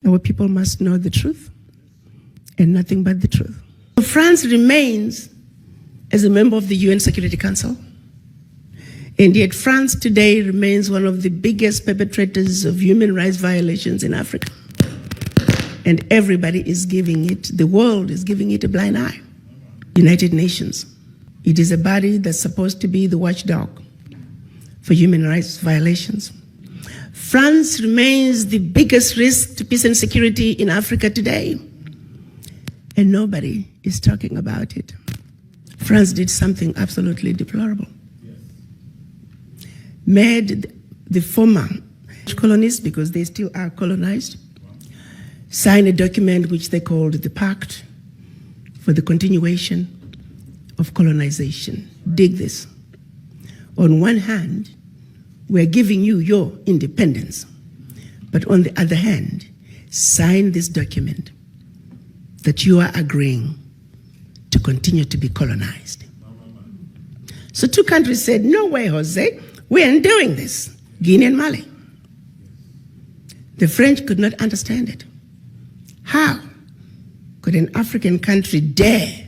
Our people must know the truth and nothing but the truth. France remains as a member of the UN Security Council, and yet France today remains one of the biggest perpetrators of human rights violations in Africa. And everybody is giving it, the world is giving it a blind eye. United Nations. It is a body that's supposed to be the watchdog for human rights violations. France remains the biggest risk to peace and security in Africa today, and nobody is talking about it. France did something absolutely deplorable. Made the former colonies, because they still are colonized, sign a document which they called the Pact for the Continuation of Colonization. Dig this. On one hand, we're giving you your independence, but on the other hand, sign this document that you are agreeing to continue to be colonized. So two countries said, no way, Jose, we aren't doing this, Guinea and Mali. The French could not understand it. How could an African country dare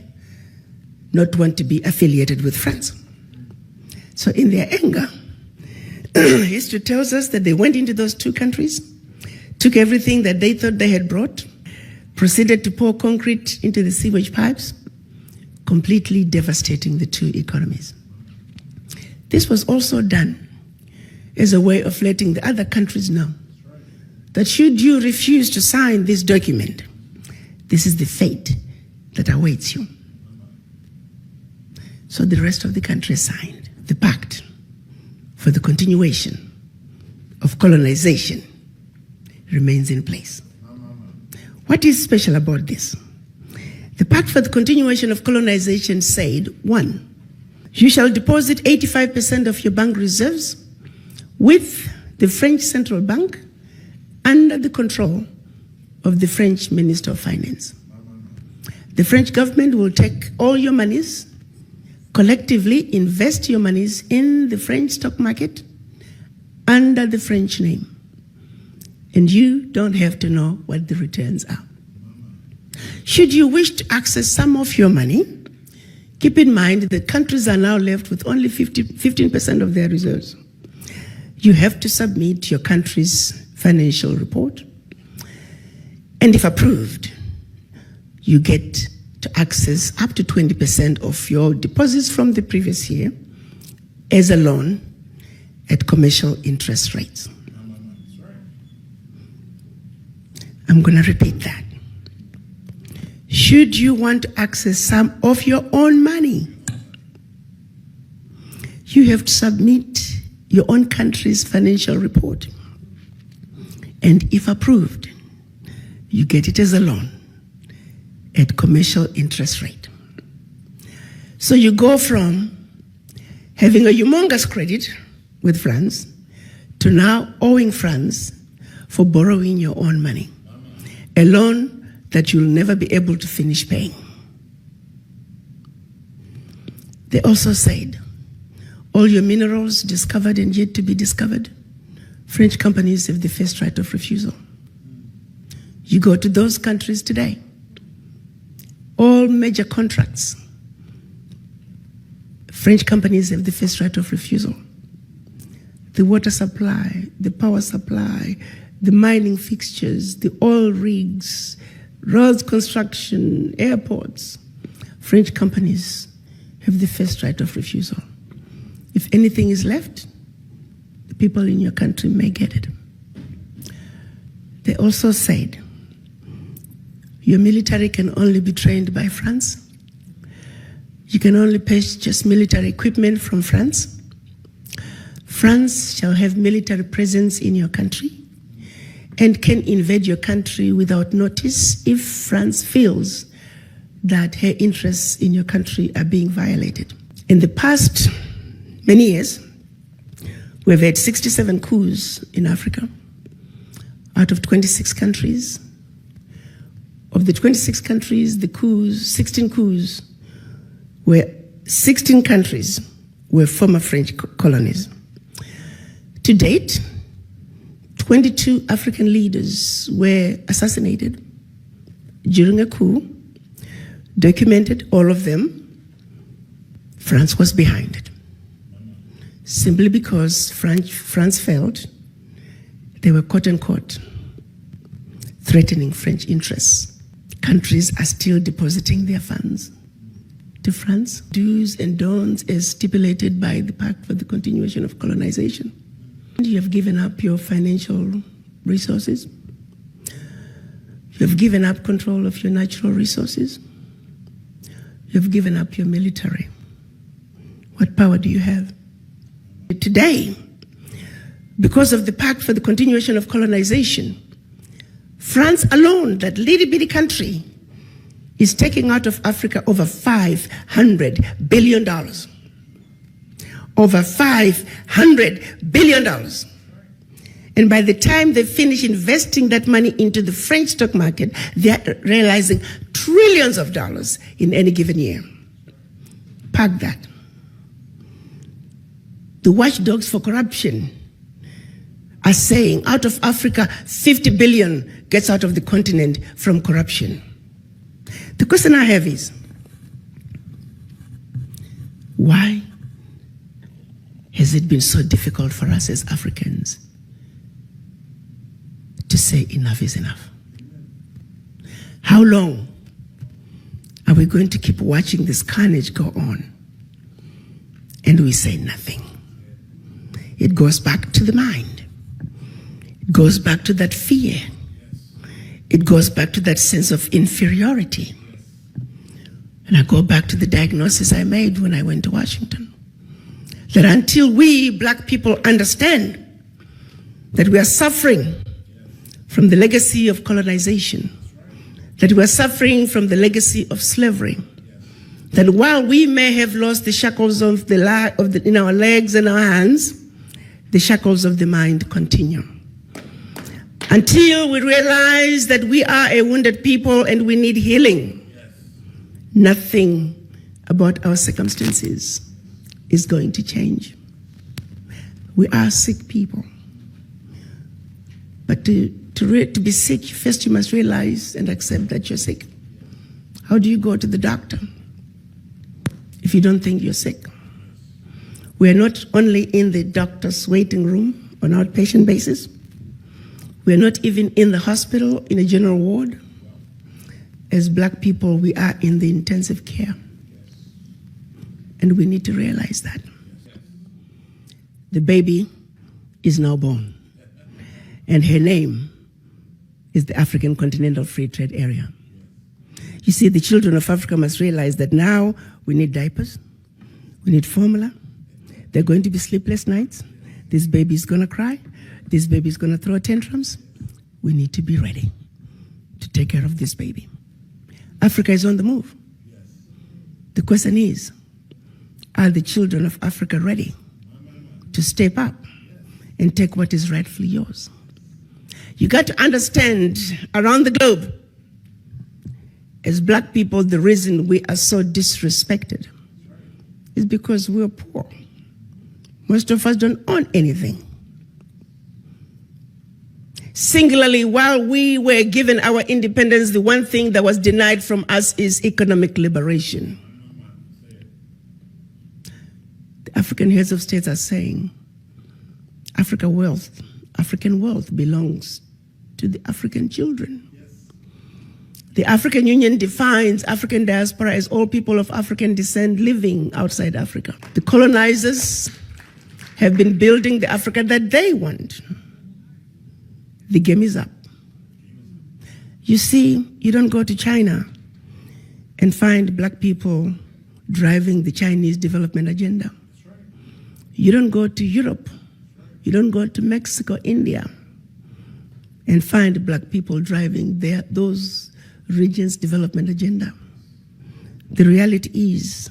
not want to be affiliated with France? So in their anger, history tells us that they went into those two countries, took everything that they thought they had brought, proceeded to pour concrete into the sewage pipes, completely devastating the two economies. This was also done as a way of letting the other countries know that should you refuse to sign this document, this is the fate that awaits you. So the rest of the country signed the Pact for the Continuation of Colonization remains in place. What is special about this? The Pact for the Continuation of Colonization said, 1, you shall deposit 85% of your bank reserves with the French Central Bank under the control of the French Minister of Finance. The French government will take all your monies, collectively invest your monies in the French stock market under the French name. And you don't have to know what the returns are. Should you wish to access some of your money, keep in mind that countries are now left with only 15% of their reserves. You have to submit your country's financial report, and if approved, you get to access up to 20% of your deposits from the previous year as a loan at commercial interest rates. I'm going to repeat that. Should you want to access some of your own money, you have to submit your own country's financial report. And if approved, you get it as a loan at commercial interest rate. So you go from having a humongous credit with France to now owing France for borrowing your own money, a loan that you'll never be able to finish paying. They also said, all your minerals discovered and yet to be discovered, French companies have the first right of refusal. You go to those countries today, all major contracts, French companies have the first right of refusal. The water supply, the power supply, the mining fixtures, the oil rigs, roads construction, airports, French companies have the first right of refusal. If anything is left, the people in your country may get it. They also said, your military can only be trained by France. You can only purchase military equipment from France. France shall have military presence in your country and can invade your country without notice if France feels that her interests in your country are being violated. In the past many years, we've had 67 coups in Africa out of 26 countries. Of the 26 countries, the coups, 16 coups, 16 countries were former French colonies. To date, 22 African leaders were assassinated during a coup, documented all of them. France was behind it, simply because France felt they were quote-unquote threatening French interests. Countries are still depositing their funds to France. Do's and don'ts as stipulated by the Pact for the Continuation of Colonization. You have given up your financial resources. You have given up control of your natural resources. You have given up your military. What power do you have? Today, because of the Pact for the Continuation of Colonization, France alone, that little bitty country, is taking out of Africa over $500 billion. Over $500 billion. And by the time they finish investing that money into the French stock market, they're realizing trillions of dollars in any given year. Park that. The watchdogs for corruption are saying out of Africa, 50 billion gets out of the continent from corruption. The question I have is, why has it been so difficult for us as Africans to say enough is enough? How long are we going to keep watching this carnage go on and we say nothing? It goes back to the mind. It goes back to that fear. It goes back to that sense of inferiority. And I go back to the diagnosis I made when I went to Washington. That until we black people understand that we are suffering from the legacy of colonization, that we are suffering from the legacy of slavery, that while we may have lost the shackles of in our legs and our hands, the shackles of the mind continue. Until we realize that we are a wounded people and we need healing, nothing about our circumstances is going to change. We are sick people. But to be sick, first you must realize and accept that you're sick. How do you go to the doctor if you don't think you're sick? We are not only in the doctor's waiting room on an outpatient basis. We are not even in the hospital in a general ward. As black people, we are in the intensive care. And we need to realize that. The baby is now born. And her name is the African Continental Free Trade Area. You see, the children of Africa must realize that now we need diapers, we need formula. There are going to be sleepless nights. This baby is going to cry. This baby is going to throw tantrums. We need to be ready to take care of this baby. Africa is on the move. The question is, are the children of Africa ready to step up and take what is rightfully yours? You got to understand, around the globe, as black people, the reason we are so disrespected is because we are poor. Most of us don't own anything. Singularly, while we were given our independence, the one thing that was denied from us is economic liberation. The African heads of states are saying African wealth belongs to the African children. The African Union defines African diaspora as all people of African descent living outside Africa. The colonizers have been building the Africa that they want. The game is up. You see, you don't go to China and find black people driving the Chinese development agenda. You don't go to Europe. You don't go to Mexico, India, and find black people driving those regions' development agenda. The reality is,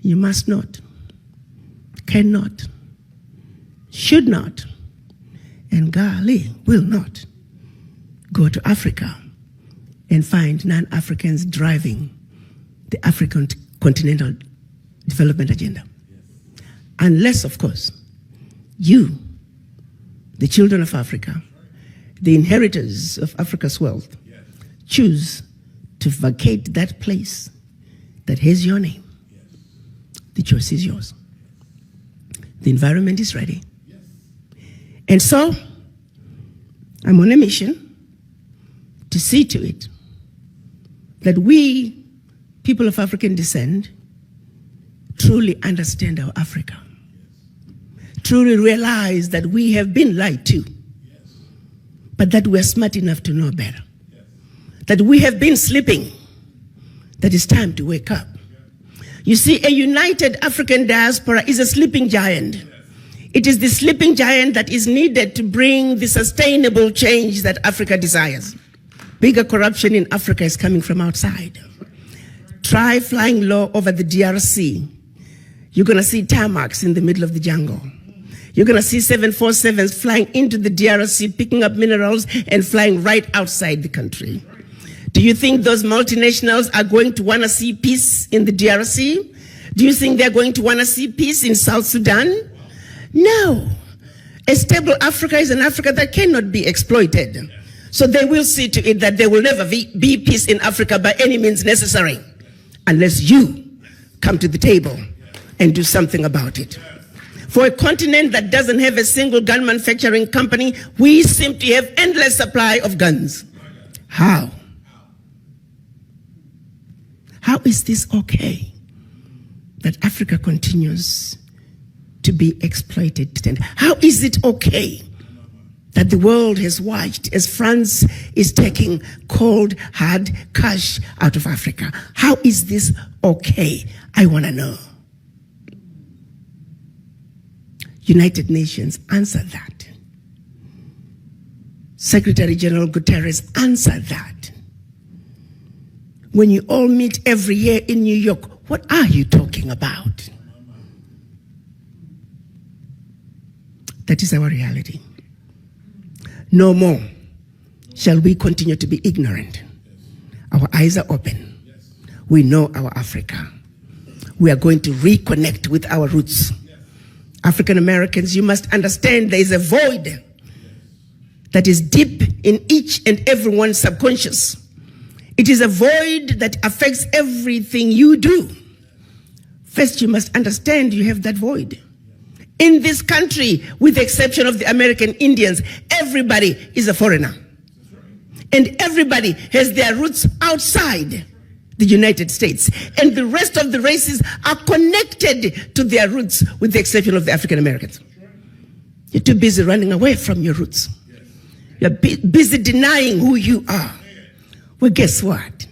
you must not, cannot, should not, and golly, will not go to Africa and find non-Africans driving the African continental development agenda. Unless, of course, you, the children of Africa, the inheritors of Africa's wealth, choose to vacate that place that has your name, the choice is yours. The environment is ready. And so, I'm on a mission to see to it that we, people of African descent, truly understand our Africa. Truly realize that we have been lied to, but that we're smart enough to know better. That we have been sleeping, that it's time to wake up. You see, a united African diaspora is a sleeping giant. It is the sleeping giant that is needed to bring the sustainable change that Africa desires. Bigger corruption in Africa is coming from outside. Try flying low over the DRC. You're gonna see tarmacs in the middle of the jungle. You're gonna see 747s flying into the DRC, picking up minerals and flying right outside the country. Do you think those multinationals are going to wanna see peace in the DRC? Do you think they're going to wanna see peace in South Sudan? No. A stable Africa is an Africa that cannot be exploited. So they will see to it that there will never be peace in Africa by any means necessary, unless you come to the table and do something about it. For a continent that doesn't have a single gun manufacturing company, we simply have endless supply of guns. How? How is this okay that Africa continues to be exploited? And how is it okay that the world has watched as France is taking cold, hard cash out of Africa? How is this okay? I want to know. United Nations, answer that. Secretary General Guterres, answer that. When you all meet every year in New York, what are you talking about? That is our reality. No more shall we continue to be ignorant. Our eyes are open. We know our Africa. We are going to reconnect with our roots. African Americans, you must understand there is a void that is deep in each and everyone's subconscious. It is a void that affects everything you do. First, you must understand you have that void. In this country, with the exception of the American Indians, everybody is a foreigner. And everybody has their roots outside the United States. And the rest of the races are connected to their roots, with the exception of the African Americans. You're too busy running away from your roots. You're busy denying who you are. Well, guess what?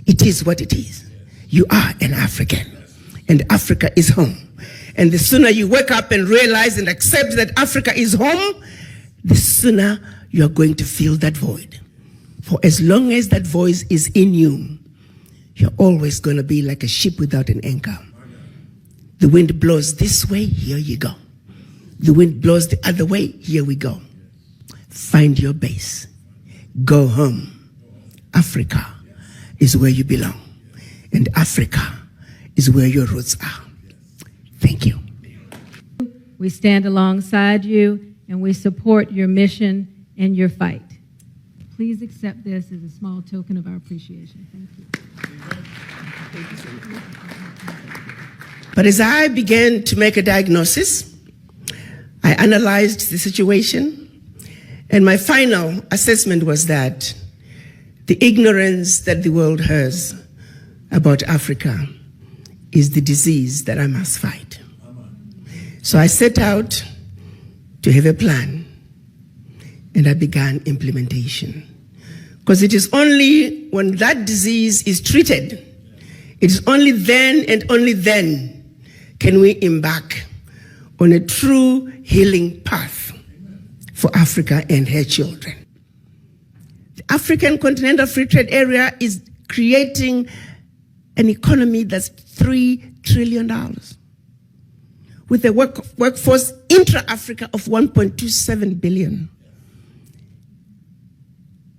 It is what it is. You are an African, and Africa is home. And the sooner you wake up and realize and accept that Africa is home, the sooner you are going to fill that void. For as long as that voice is in you, you're always going to be like a ship without an anchor. The wind blows this way, here you go. The wind blows the other way, here we go. Find your base. Go home. Africa is where you belong. And Africa is where your roots are. Thank you. We stand alongside you and we support your mission and your fight. Please accept this as a small token of our appreciation. Thank you. But as I began to make a diagnosis, I analyzed the situation, and my final assessment was that the ignorance that the world has about Africa is the disease that I must fight. So I set out to have a plan, and I began implementation. Because it is only when that disease is treated, it is only then and only then can we embark on a true healing path for Africa and her children. The African Continental Free Trade Area is creating an economy that's $3 trillion with a workforce intra-Africa of 1.27 billion.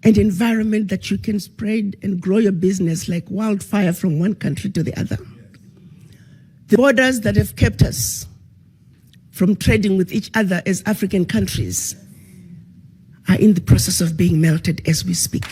An environment that you can spread and grow your business like wildfire from one country to the other. The borders that have kept us from trading with each other as African countries are in the process of being melted as we speak.